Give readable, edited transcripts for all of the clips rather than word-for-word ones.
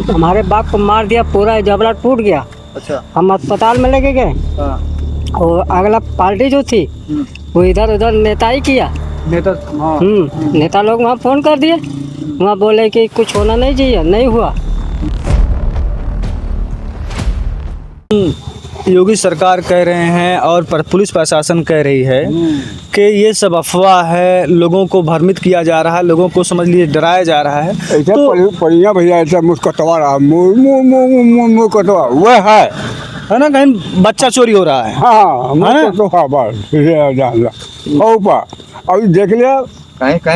हमारे बाप को मार दिया, पूरा जबड़ा टूट गया। अच्छा। हम अस्पताल में लेके गए और अगला पार्टी जो थी वो इधर उधर नेताई किया। नेता नेता लोग वहाँ फोन कर दिए, वहाँ बोले कि कुछ होना नहीं चाहिए, नहीं हुआ। योगी सरकार कह रहे हैं और पुलिस प्रशासन कह रही है कि ये सब अफवाह है, लोगों को भ्रमित किया जा रहा है, लोगों को समझ लीजिए डराया जा रहा है। ऐसा परिया भैया ऐसा मुस्कटवा रहा, मुँह कटवा वह है ना, कहीं बच्चा चोरी हो रहा है। हाँ बस अभी देख लिया,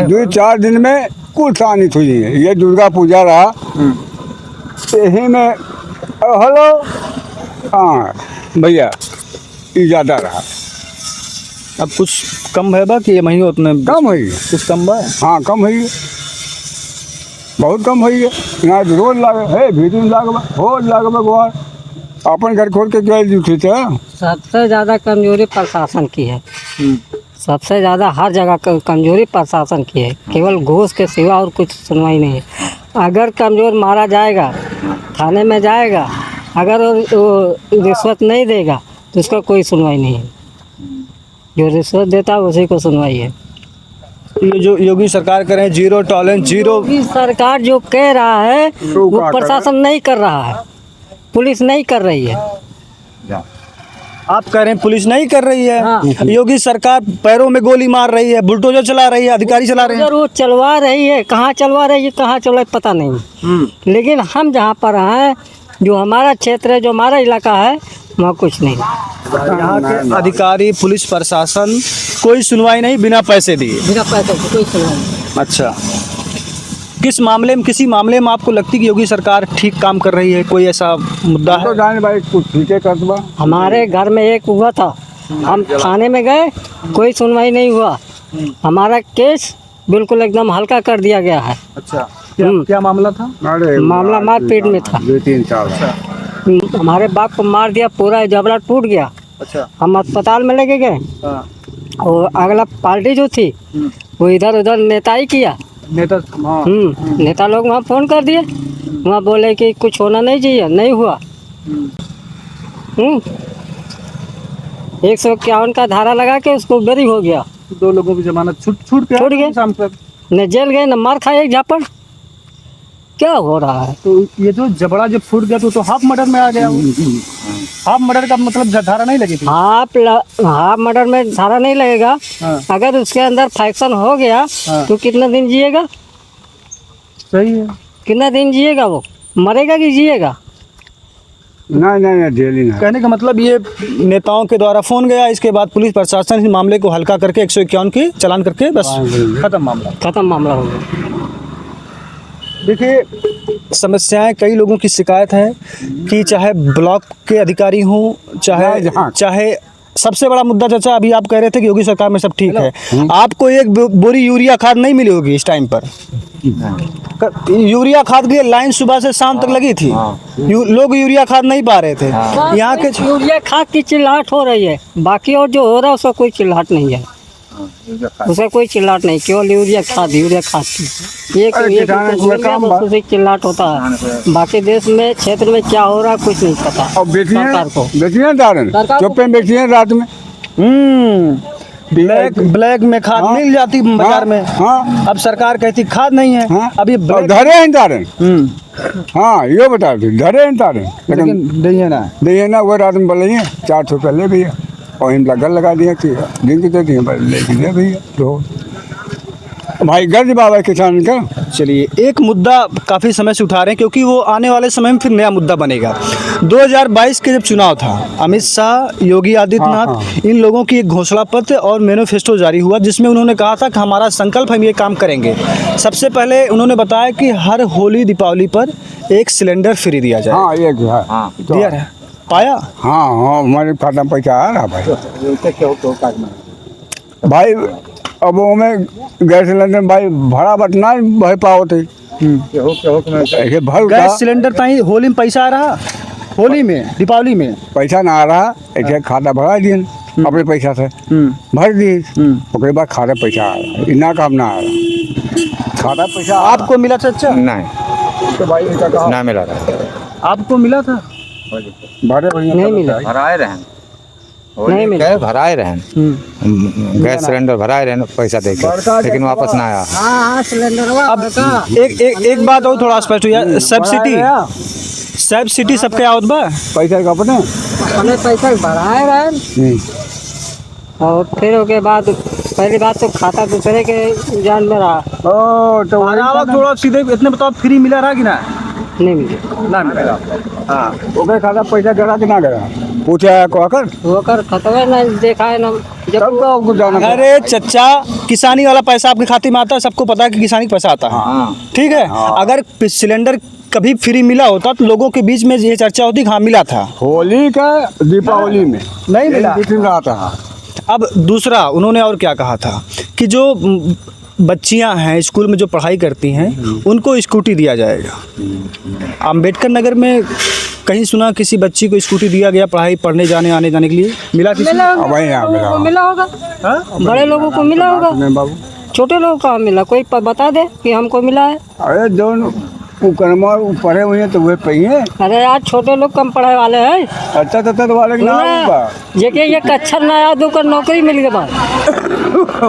दो चार दिन में कुल शानित हुई है। ये दुर्गा पूजा रहा यही में। हेलो हाँ भैया, ये ज़्यादा रहा। अब कुछ कम है बा कि ये महीनों उतने कम हुई, कुछ कम बा? हाँ कम हुई है, बहुत कम हुई है। यहाँ रोज लागे है, भीतर लागे रोज लागे भगवान अपन घर खोल के गए उठी थे। सबसे ज़्यादा कमजोरी प्रशासन की है, सबसे ज़्यादा हर जगह कमजोरी प्रशासन की है। केवल घूस के सिवा और कुछ सुनवाई नहीं है। अगर कमज़ोर मारा जाएगा, थाने में जाएगा, अगर वो रिश्वत नहीं देगा तो उसका कोई सुनवाई नहीं है। जो रिश्वत देता है उसी को सुनवाई है। ये जो योगी सरकार कह रहे हैं जीरो टॉलरेंस, जीरो, योगी सरकार जो कह रहा है वो प्रशासन नहीं कर रहा है, पुलिस नहीं कर रही है। आप कह रहे हैं पुलिस नहीं कर रही है। हाँ। योगी सरकार पैरों में गोली मार रही है, बुलडोजर चला रही है, अधिकारी चला रहे हैं। वो चलवा रही है, कहाँ चलवा रही है, कहाँ चलवा पता नहीं। लेकिन हम जहाँ पर हैं, जो हमारा क्षेत्र है, जो हमारा इलाका है, वहाँ कुछ नहीं। यहाँ के अधिकारी, पुलिस प्रशासन कोई सुनवाई नहीं, बिना पैसे दिए। बिना पैसे की कोई सुनवाई नहीं। अच्छा, किस मामले में, किसी मामले में आपको लगती है कि योगी सरकार ठीक काम कर रही है? कोई ऐसा मुद्दा है? तो जाने भाई कुछ ठीक है कर दो। हमारे घर में एक हुआ था, हम थाने में गए, कोई सुनवाई नहीं हुआ। हमारा केस बिल्कुल एकदम हल्का कर दिया गया है। अच्छा, क्या मामला था? मामला मारपीट में था। 2-3 साल हमारे बाप को मार दिया, पूरा जबड़ा टूट गया। अच्छा। हम अस्पताल में लेके गए और अगला पार्टी जो थी वो इधर उधर नेताई किया। नेता लोग वहाँ फोन कर दिए, वहाँ बोले कि कुछ होना नहीं चाहिए, नहीं हुआ। 151 का धारा लगा के उसको बरी हो गया। 2 लोगों की जमानत छूट गए, शाम तक। न जेल गए, न मार खाए एक झापड़। क्या हो रहा है? तो ये जो जबड़ा जब फूट गया तो हाफ मर्डर में आ गया वो। हाफ मर्डर का मतलब धारा नहीं लगी थी। हाफ मर्डर में धारा नहीं लगेगा। अगर उसके अंदर फैक्शन हो गया तो कितना दिन जिएगा? सही है। कितना दिन जिएगा? वो मरेगा कि जिएगा? नहीं जेल ही ना। कहने का मतलब ये नेताओं के द्वारा फोन गया, इसके बाद पुलिस प्रशासन इस मामले को हल्का करके 151 की चालान करके बस खत्म मामला हो गया। देखिए, समस्याएं कई लोगों की शिकायत है कि चाहे ब्लॉक के अधिकारी हों, चाहे सबसे बड़ा मुद्दा चाचा अभी आप कह रहे थे कि योगी सरकार में सब ठीक है। आपको एक बोरी यूरिया खाद नहीं मिली होगी इस टाइम पर। यूरिया खाद की लाइन सुबह से शाम तक लगी थी। लोग यूरिया खाद नहीं पा रहे थे। यहाँ के यूरिया खाद की चिल्लाहट हो रही है, बाकी और जो हो रहा है उसका कोई चिल्लाहट नहीं है। उसका कोई चिल्लाहट नहीं, केवल यूरिया खाद की उसी चिल्लाहट होता है। बाकी देश में, क्षेत्र में क्या हो रहा है कुछ नहीं पता। और बेचिए रात में ब्लैक में खाद मिल जाती बाजार में। अब सरकार कहती खाद नहीं है। अब ये धरे हैं तारन। हाँ ये बता दो, धरे हैं तारन, लेकिन नहीं है ना। वो रात में बोले 400 रुपये ले भैया, और इन लगा दिया कि दिन की तो ले भैया। तो भाई गर्ज बाबा किसान का। चलिए, एक मुद्दा काफ़ी समय से उठा रहे हैं क्योंकि वो आने वाले समय में फिर नया मुद्दा बनेगा। 2022 के जब चुनाव था, अमित शाह, योगी आदित्यनाथ, इन लोगों की एक घोषणा पत्र और मैनिफेस्टो जारी हुआ जिसमें उन्होंने कहा था कि हमारा संकल्प, हम ये काम करेंगे। सबसे पहले उन्होंने बताया कि हर होली दीपावली पर एक सिलेंडर फ्री दिया जाए। हाँ ये दिया है, पाया। हाँ हमारे खाता में पैसा आ रहा भाई। अब वो में गैस सिलेंडर भाई भाड़ा बटना भर पाओ थे। गैस सिलेंडर ताई होली में पैसा आ रहा, होली में दीपावली में पैसा ना आ रहा, ऐसे खाता भरा दिए अपने पैसा से भर दिए। उसके बाद खाता पैसा आ रहा, इतना काम ना आ रहा। खाता पैसा आपको मिला चाचा? नहीं। तो भाई इनका कहा ना मिला रहा आपको मिला था? भरे भैया नहीं मिला। भराए रहे नहीं मिला। भराए रहे गैस सिलेंडर भराए रहे पैसा दे के, लेकिन वापस ना आया। हाँ सिलेंडर अब एक बात और थोड़ा स्पष्ट हो जाए, सब सिटी सबके आवत बा पैसा का अपने अपने पैसा बढ़ाए रहे और फिर उसके बाद पहली बात तो खाता दूसरे के जान में रहा। ओ तो थोड़ा सीधे इतने बताओ, फ्री मिला रहा कि ना? नहीं मिला। ना मिला। हाँ, ओके खाता पैसा गया कि ना गया पूछा को आकर वो कर खतवे नहीं देखा है ना जब तब तो आपको जाना था। अरे चचा, किसानी वाला पैसा आपके खाते में आता है, सबको पता है कि किसानी का पैसा आता है। ठीक है, अगर सिलेंडर कभी फ्री मिला होता तो लोगों के बीच में ये चर्चा होती कि हाँ मिला था। होली का दीपावली में नहीं मिला। दिन रहा था। अब दूसरा उन्होंने और क्या कहा था कि जो बच्चियां हैं स्कूल में जो पढ़ाई करती हैं उनको स्कूटी दिया जाएगा। अम्बेडकर नगर में कहीं सुना किसी बच्ची को स्कूटी दिया गया पढ़ाई पढ़ने जाने आने जाने के लिए? मिला किसी? मिला वही यहाँ मिला। को मिला होगा। हाँ? बड़े लोगों को मिला होगा, नहीं बाबू, छोटे लोगों को मिला। कोई बता दे कि हमको मिला है। अरे जो उकरमा पढ़े हुए हैं तो वह पहिए। अरे यार छोटे लोग कम पढ़ाई वाले हैं। अच्छा तो वाले के नाम बा। जेके ये अक्षर ना याद होकर नौकरी मिल गया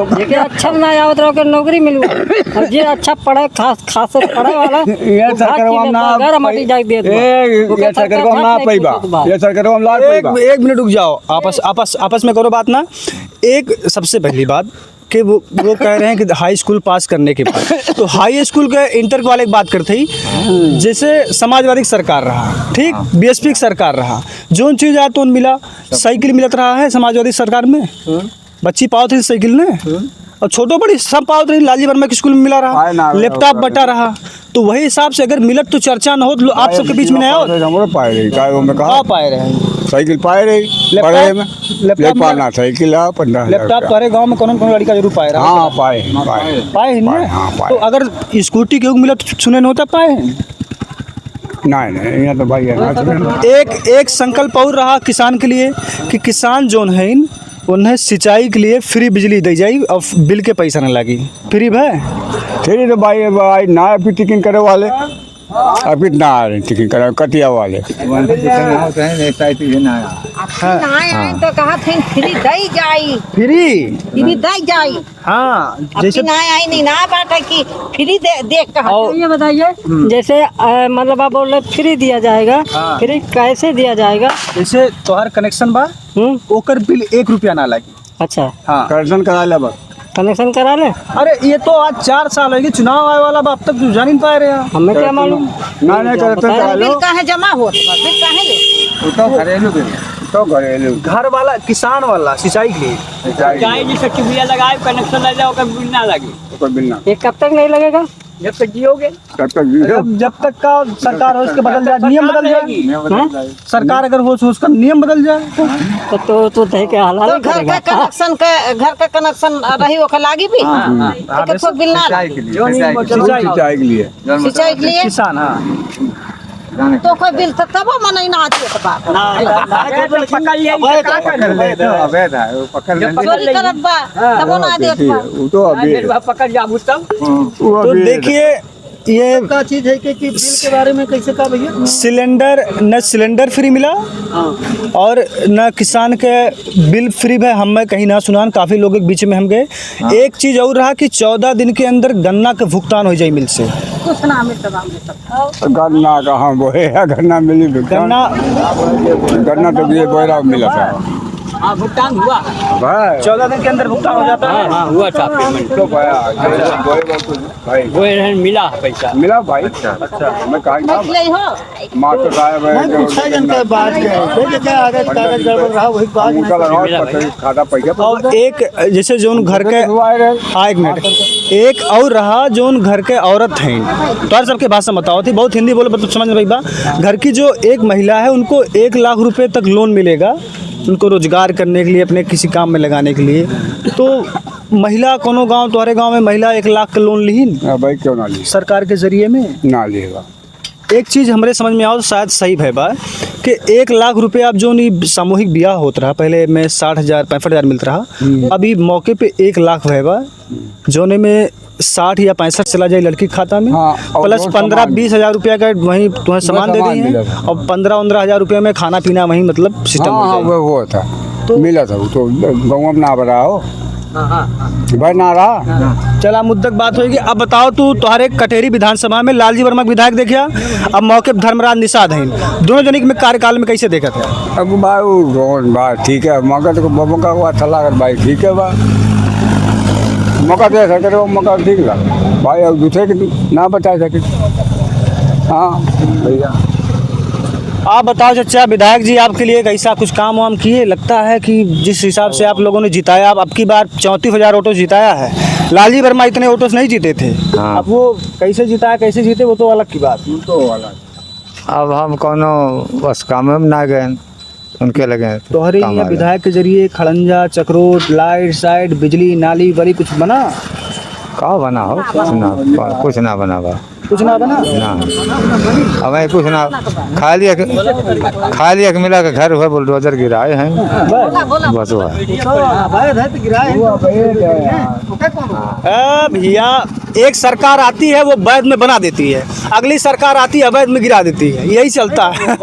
जेके अक्षर ना याद होकर नौकरी मिल गया। और ये अच्छा पढ़े खास पढ़े वाला ये सरकार को हम ना मटी जाग दे ये सरकार को हम ना पैबा, ये सरकार को हम लाल पैबा। एक मिनट रुक जाओ, आपस में करो बात ना। एक सबसे पहली बात कि वो कह रहे हैं कि हाई स्कूल पास करने के बाद तो हाई स्कूल के इंटर वाले की बात करते ही जैसे समाजवादी सरकार रहा, ठीक, बीएसपी की सरकार रहा, जो चीज़ आया तो मिला। साइकिल मिलत रहा है समाजवादी सरकार में, बच्ची पावत रही साइकिल ने, और छोटो बड़ी सब पावत रही। लालजी वर्मा के स्कूल में मिला रहा, लैपटॉप बटा रहा। तो वही हिसाब से अगर मिलत तो चर्चा न हो तो आप सबके बीच में नहीं हो। हमरो पाए रही काय में कहा पाए रहे साइकिल पाए रही पढ़े में लैपटॉप ना साइकिल आ 15,000 लैपटॉप तुम्हारे गांव में कौन कौन लड़का जरूर पाए रहा? हाँ पाए ही नहीं। हाँ, पाए। तो अगर स्कूटी के मिला तो सुने न होता पाए। नहीं यहाँ तो भाई है ना। एक संकल्प और रहा किसान के लिए कि किसान जोन है उन्हें सिंचाई के लिए फ्री बिजली दी जाए और बिल के पैसा न लगी। फ्री भाई फिर तो भाई ना अभी टिकिंग करे वाले अभी ना आ रहे टिकिंग करे कटिया वाले तो कहा थे फ्री दई जाई, फ्री दई जाई। हाँ, जैसे ना आई नहीं ना बात है कि फ्री दे कहा। ये बताइए जैसे मतलब आप बोल रहे फ्री दिया जाएगा, फ्री कैसे दिया जाएगा? जैसे तोहर कनेक्शन बा ओकर बिल 1 रुपया ना लगी। अच्छा, हाँ, कनेक्शन करा ले बस। कनेक्शन करा ले। अरे ये तो आज 4 साल है कि चुनाव आए वाला अब तक जान नहीं पाए रहे। हमें क्या मालूम? ना करते करा लो बिल कहाँ जमा हो, बिल कहाँ ले? तो घरेलू बिल तो घरेलू घर वाला किसान वाला सिंचाई के लिए जैसे टिबिया लगाए कनेक्शन लग जाओ बिल ना लगे। कोई बिल ना ये कब तक नहीं लगेगा? जब तक जियोगे। तब तक जियो। जब तक का सरकार हो उसके बदल जाए, नियम बदल जाए। सरकार अगर हो उसका नियम बदल जाए तो दही के हलाल तो घर का कनेक्शन रही वो लागी भी तो बिल ना सिंचाई के लिए सिंचाई के लिए किसान। हाँ, तो कोई बिल तो तब मन ना आती है बात चोरी करत बा तब ना देत बा। वो तो अभी पकड़ जाबू तब। तो देखिए ये क्या चीज है कि बिल के बारे में कैसे कहा भैया? सिलेंडर फ्री मिला और न किसान के बिल फ्री है। हमें कहीं ना सुनान काफ़ी लोगों के बीच में हम गए। एक चीज़ और रहा कि 14 दिन के अंदर गन्ना का भुगतान हो जाए मिल से। कुछ ना मिलता गन्ना कहाँ बोए गन्ना मिली गन्ना तो ये बोरा मिला था। हाँ भुगतान हुआ, 14 दिन के अंदर भुगतान हो जाता है। हाँ हुआ था पेमेंट तो भाई मिला पैसा मिला भाई। अच्छा मैं कहा ना ले हो माँ तो साहब खाता पैसा और एक जैसे जोन घर के एक मिनट एक और रहा जोन घर के औरत हैं तो सबके भाषा बताओ थी बहुत हिंदी बोले मतलब समझ में बा। घर की जो एक महिला है उनको 1 लाख रुपए तक लोन मिलेगा उनको रोजगार करने के लिए अपने किसी काम में लगाने के लिए। तो महिला कोनो गांव तुम्हारे गांव में महिला 1 लाख का लोन ली भाई क्यों ना ली सरकार के जरिए में ना लेगा। एक चीज़ हमारे समझ में आओ शायद सही है बा कि 1 लाख रुपए आप जो नहीं सामूहिक ब्याह होता रहा, पहले में 60,000 65,000 मिलता रहा, अभी मौके पे 1 लाख होएगा जोने में 60 या 65 चला जाए लड़की के खाता में, हाँ, और प्लस जो 15-20 हज़ार रुपया का वहीं तुम्हें सामान दे दी है, और 15-15 हज़ार रुपये में खाना पीना वहीं मतलब सिस्टम हो हाँ जाएगा। वो था मिला था वो तो गाँव में ना बना हो भाई ना रहा। चला मुद्दक बात होगी। अब बताओ तू तुम्हारे कटेरी विधानसभा में लालजी वर्मा विधायक देखिया, अब मौके पर धर्मराज निषाद हैं, दोनों जने में कार्यकाल में कैसे देखा था? अब भाई वो बात ठीक है, मौका तो मौका हुआ अच्छा लगा भाई, ठीक है भाई मौका दे सके वो मौका ठीक लगा भाई, अब दूसरे के ना बता सके। हाँ भैया आप बताओ चाचा, विधायक जी आपके लिए कैसा कुछ काम वाम किए? लगता है कि जिस हिसाब से आप लोगों ने जिताया, अब की बार 34,000 वोटों जिताया है, लालजी वर्मा इतने वोटों नहीं जीते थे। हाँ। अब वो कैसे जिताया, कैसे जीते, वो तो अलग की बात। तो वाला अब हम कोनो बस काम में ना गए, उनके लगे तोहरे काम यहाँ आ गए। विधायक के जरिए खड़ंजा, चक्रोट, लाइट साइड, बिजली, नाली वाली कुछ बना? का बना हो? कुछ ना बना बा, कुछ ना बना। ना हमें कुछ ना, खाली एक मिला के घर हुआ, बुलडोजर गिराए हैं बस वो है। भैया एक सरकार आती है वो वैध में बना देती है, अगली सरकार आती है अवैध में गिरा देती है, यही चलता है।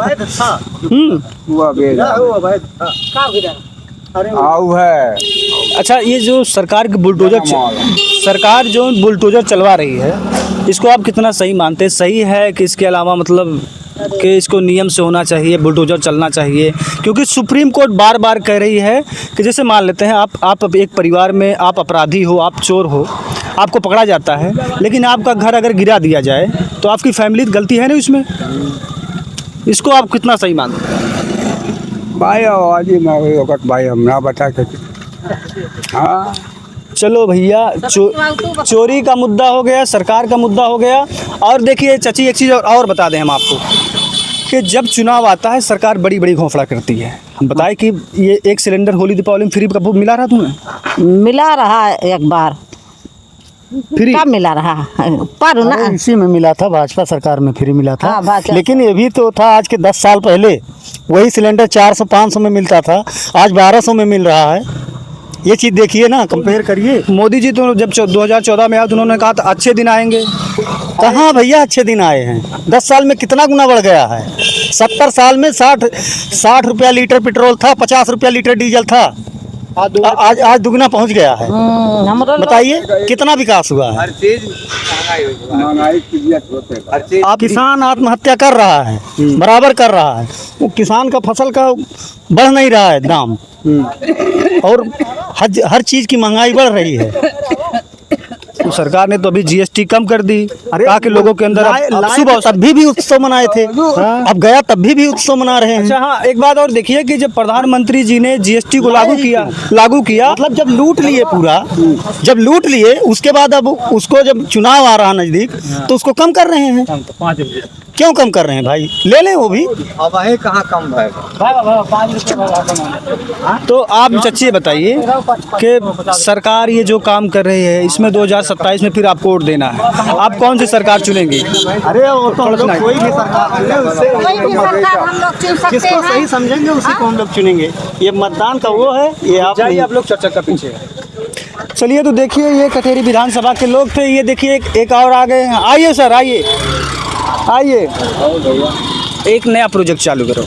आऊ है। अच्छा, ये जो सरकार की सरकार जो बुलडोजर चलवा रही है, इसको आप कितना सही मानते हैं? सही है कि इसके अलावा मतलब कि इसको नियम से होना चाहिए, बुलडोजर चलना चाहिए? क्योंकि सुप्रीम कोर्ट बार बार कह रही है कि जैसे मान लेते हैं आप एक परिवार में आप अपराधी हो, आप चोर हो, आपको पकड़ा जाता है, लेकिन आपका घर अगर गिरा दिया जाए तो आपकी फैमिली की गलती है ना उसमें? इसको आप कितना सही मानते हैं? भाई आवाज ही मैं वक्त भाई हम ना बता सके। हाँ चलो भैया, चोरी का मुद्दा हो गया, सरकार का मुद्दा हो गया। और देखिए चाची, एक चीज़ और बता दें हम आपको कि जब चुनाव आता है सरकार बड़ी बड़ी घोषणा करती है। हम बताएं कि ये 1 सिलेंडर होली दीपावली में फ्री कब मिला रहा तुम्हें? मिला रहा एक बार, फ्री कब मिला रहा पर ना इसी में मिला था, भाजपा सरकार में फ्री मिला था। हाँ, भाजपा। लेकिन ये भी तो था आज के 10 साल पहले वही सिलेंडर 400-500 में मिलता था, आज 1200 में मिल रहा है। ये चीज़ देखिए ना, कंपेयर करिए। मोदी जी तो जब 2014 में आए तो उन्होंने कहा था अच्छे दिन आएंगे। कहाँ भैया अच्छे दिन आए हैं? 10 साल में कितना गुना बढ़ गया है। 70 साल में 60 रुपया लीटर पेट्रोल था, 50 रुपया लीटर डीजल था, आज दुगना पहुंच गया है। बताइए कितना विकास हुआ है। महंगाई की दियत होते हैं। आप किसान आत्महत्या कर रहा है, बराबर कर रहा है, वो किसान का फसल का बढ़ नहीं रहा है दाम, और हर चीज़ की महंगाई बढ़ रही है। तो सरकार ने तो अभी जीएसटी कम कर दी, ताकि लोगों के अंदर सुबह तभी भी उत्सव मनाए थे, अब गया तभी भी उत्सव मना रहे हैं। अच्छा हाँ, एक बात और देखिए कि जब प्रधानमंत्री जी ने जीएसटी को लागू किया मतलब जब लूट लिए उसके बाद अब उसको जब चुनाव आ रहा नजदीक तो उसको कम कर रहे हैं। क्यों कम कर रहे हैं भाई? ले लें वो भी। अब वही कहाँ कम है? तो आप चच्ची बताइए कि सरकार ये जो काम कर रही है, इसमें 2027 में फिर आपको वोट देना है, आप कौन सी सरकार चुनेंगे? अरे वो तो हम लोग कोई भी सरकार कोई भी सरकार हम लोग चुन सकते जिसको हैं। सही समझेंगे उसी को हम लोग चुनेंगे। ये मतदान का वो है, ये आप जाइए आप लोग चर्चा का पीछे। चलिए तो देखिए, ये कटेरी विधानसभा के लोग थे। ये देखिए एक और आ गए हैं। आइए सर, आइए, एक नया प्रोजेक्ट चालू करो।